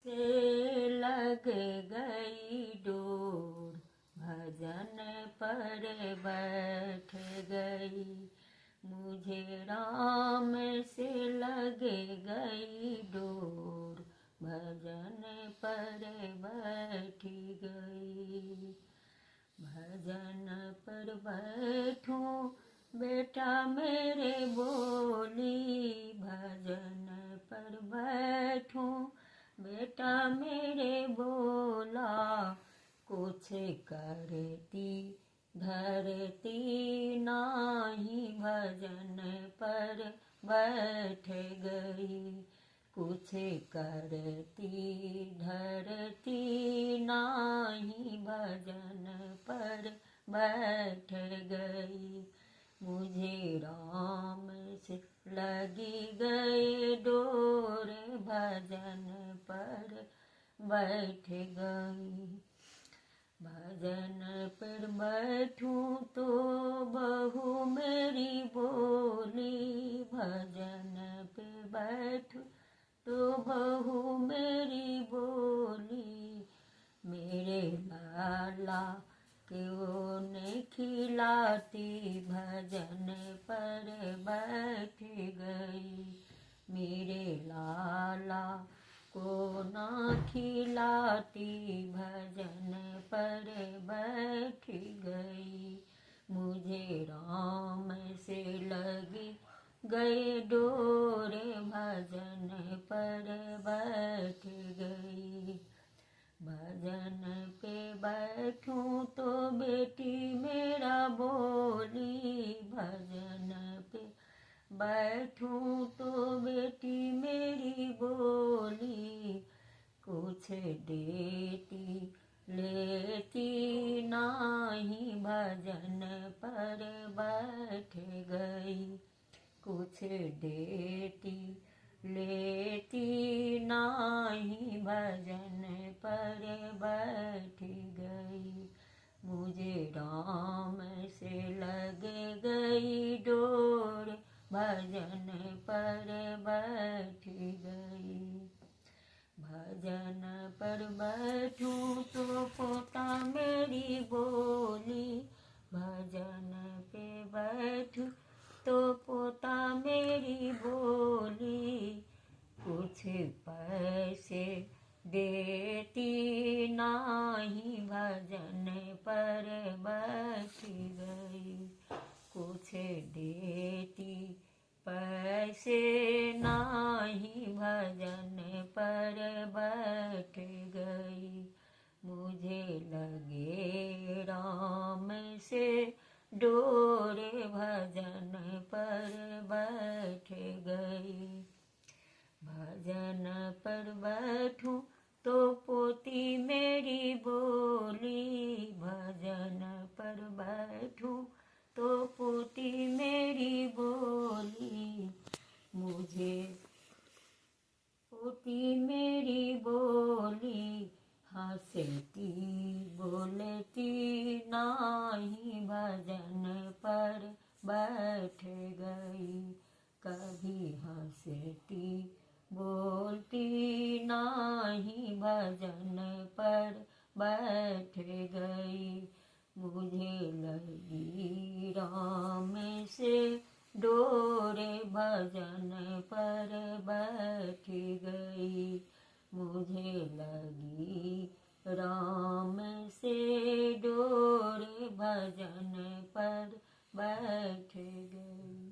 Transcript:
से लग गई डोर, भजन पर बैठ गई। मुझे राम से लग गई डोर, भजन पर बैठ गई। भजन पर बैठूं बेटा मेरे बोली, भजन पर बैठूं बेटा मेरे बोला। कुछ करती धरती नाही, भजन पर बैठ गई। कुछ करती धरती नाही, भजन पर बैठ गई। मुझे राम से लगी गई डोर, भजन पर बैठ गई। भजन पर बैठूं तो बहू मेरी बोली, भजन पे बैठूं तो बहू मेरी बोली। मेरे लाला क्यों नहीं खिलाती, भजन पर बैठ गई। मेरे लाला को ना खिलाती, भजन पर बैठ गई। मुझे राम से लगी गए डोर, भजन पर बैठ गई। भजन पे बैठूं तो बेटी मेरा बोली, भजन पे बैठूं तो बेटी मेरी बोली। कुछ देती लेती नाही, भजन पर बैठ गई। कुछ देती लेती नाही, भजन पर बैठ गई। मुझे राम से लग गई डोर, भजन पर बैठ गई। भजन पर बैठूं तो पोता मेरी बोली, भजन पे बैठूं तो पोता मेरी बोली। कुछ पैसे देती नाही, भजन पर बैठ गई। कुछ देती पैसे नाही, भजन पर बैठ गई। मुझे लगे राम से डोर, भजन पर बैठ गई। भजन पर बैठूं तो पोती मेरी बोली, भजन पर बैठूं तो पोती मेरी बोली। मुझे पोती मेरी बोली, हंसती बोलती नाही, भजन पर बैठ गई। कभी हंसती बोलती नाही, भजन पर बैठ गई। मुझे लगी राम से डोर, भजन पर बैठ गई। मुझे लगी राम से डोर, भजन पर बैठ गई।